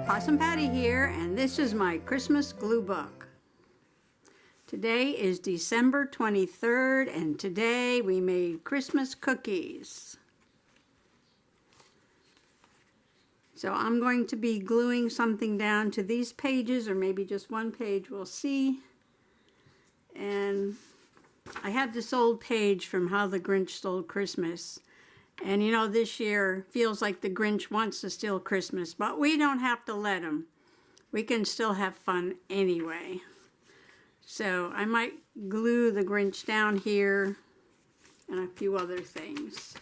Possum Patty here, and this is my Christmas glue book. Today is December 23rd, and today we made Christmas cookies. So I'm going to be gluing something down to these pages, or maybe just one page, we'll see. And I have this old page from How the Grinch Stole Christmas. And you know, this year feels like the Grinch wants to steal Christmas, but we don't have to let him. We can still have fun anyway. So I might glue the Grinch down here and a few other things.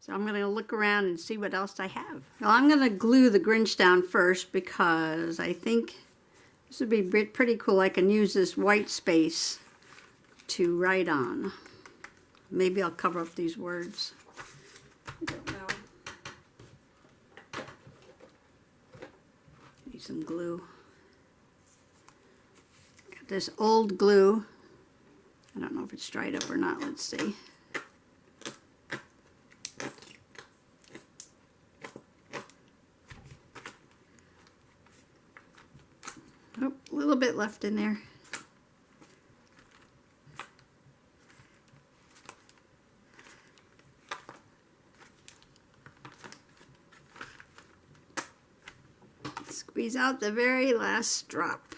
So I'm going to look around and see what else I have. Well, I'm going to glue the Grinch down first because I think this would be pretty cool. I can use this white space to write on. Maybe I'll cover up these words. I don't know. Need some glue. Got this old glue. I don't know if it's dried up or not. Let's see. Oh, a little bit left in there. Squeeze out the very last drop.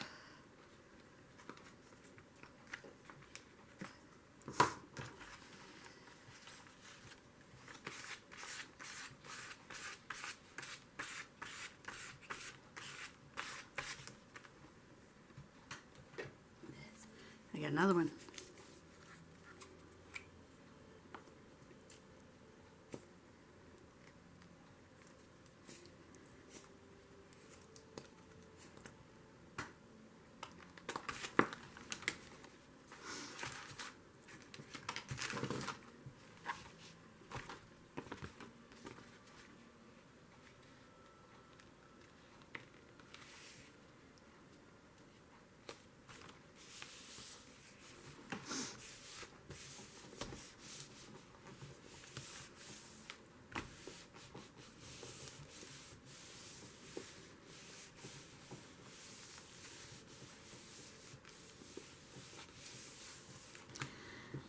I got another one.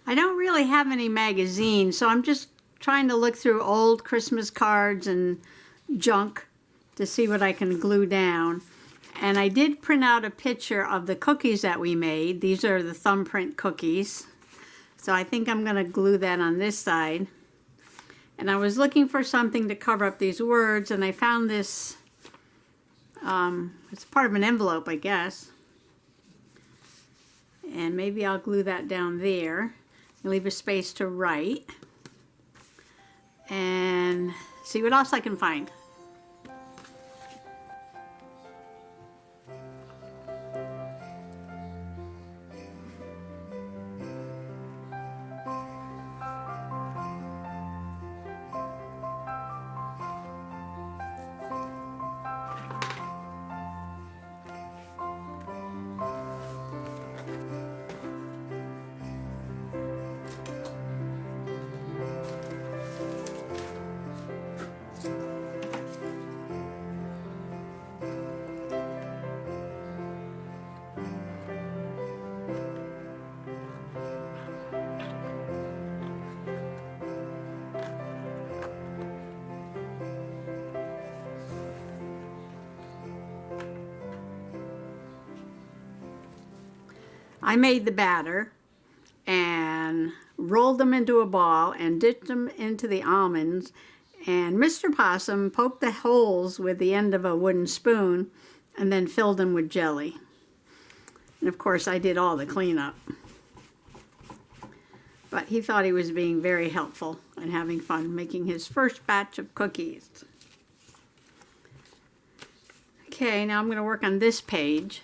I don't really have any magazines, so I'm just trying to look through old Christmas cards and junk to see what I can glue down. And I did print out a picture of the cookies that we made. These are the thumbprint cookies. So I think I'm going to glue that on this side. And I was looking for something to cover up these words, and I found this. It's part of an envelope, I guess. And maybe I'll glue that down there. And leave a space to write and see what else I can find. I made the batter and rolled them into a ball and dipped them into the almonds, and Mr. Possum poked the holes with the end of a wooden spoon and then filled them with jelly. And of course I did all the cleanup. But he thought he was being very helpful and having fun making his first batch of cookies. Okay, now I'm going to work on this page.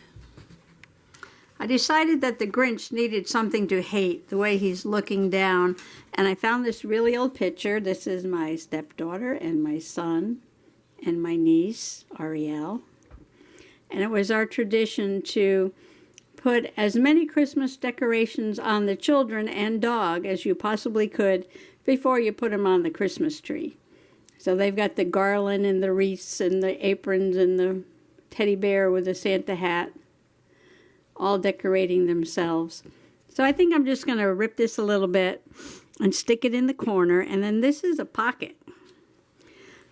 I decided that the Grinch needed something to hate, the way he's looking down, and I found this really old picture. This is my stepdaughter and my son and my niece, Ariel. And it was our tradition to put as many Christmas decorations on the children and dog as you possibly could before you put them on the Christmas tree. So they've got the garland and the wreaths and the aprons and the teddy bear with a Santa hat, all decorating themselves. So I think I'm just going to rip this a little bit and stick it in the corner. And then this is a pocket.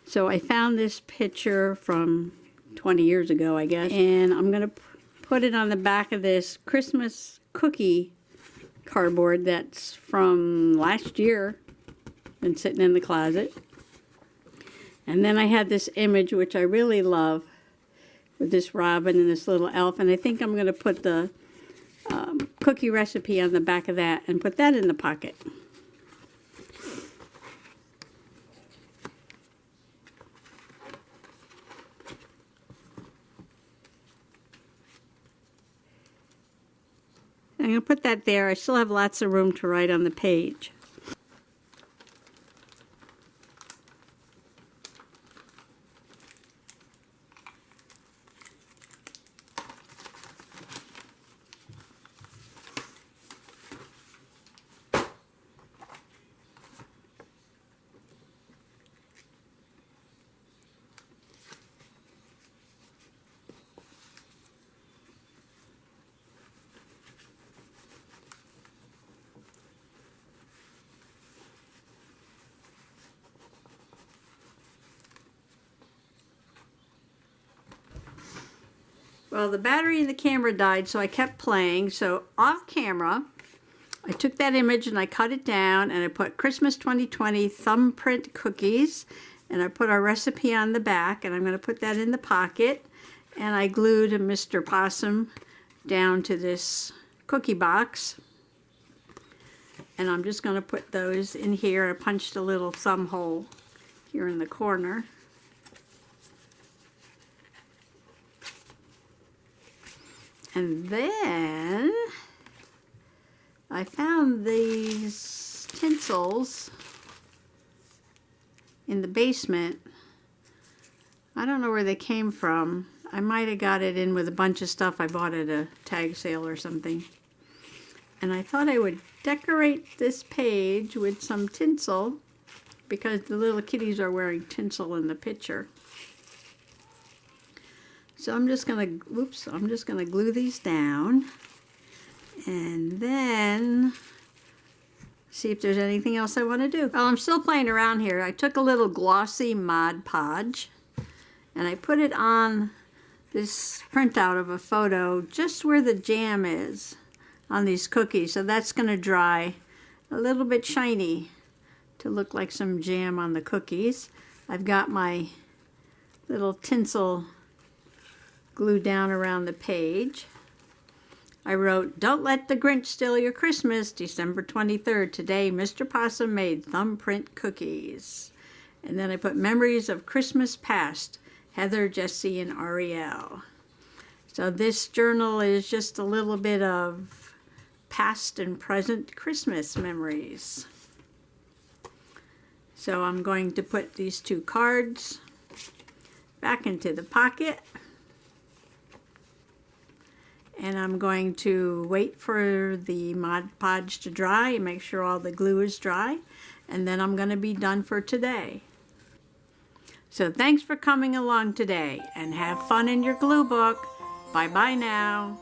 So I found this picture from 20 years ago, I guess. And I'm going to put it on the back of this Christmas cookie cardboard that's from last year. Been sitting in the closet. And then I had this image, which I really love, with this robin and this little elf. And I think I'm going to put the cookie recipe on the back of that and put that in the pocket. I'm going to put that there. I still have lots of room to write on the page. Well, the battery in the camera died, so I kept playing. So off camera, I took that image and I cut it down and I put Christmas 2020 thumbprint cookies, and I put our recipe on the back, and I'm going to put that in the pocket, and I glued Mr. Possum down to this cookie box, and I'm just going to put those in here. I punched a little thumb hole here in the corner. And then I found these tinsels in the basement. I don't know where they came from. I might have got it in with a bunch of stuff I bought at a tag sale or something. And I thought I would decorate this page with some tinsel because the little kitties are wearing tinsel in the picture. So I'm just gonna glue these down and then see if there's anything else I want to do. Well, I'm still playing around here. I took a little glossy Mod Podge and I put it on this printout of a photo just where the jam is on these cookies. So that's gonna dry a little bit shiny to look like some jam on the cookies. I've got my little tinsel glued down around the page. I wrote, "Don't let the Grinch steal your Christmas, December 23rd. Today, Mr. Possum made thumbprint cookies." And then I put memories of Christmas past, Heather, Jesse, and Ariel. So this journal is just a little bit of past and present Christmas memories. So I'm going to put these two cards back into the pocket. And I'm going to wait for the Mod Podge to dry and make sure all the glue is dry. And then I'm going to be done for today. So thanks for coming along today and have fun in your glue book. Bye-bye now.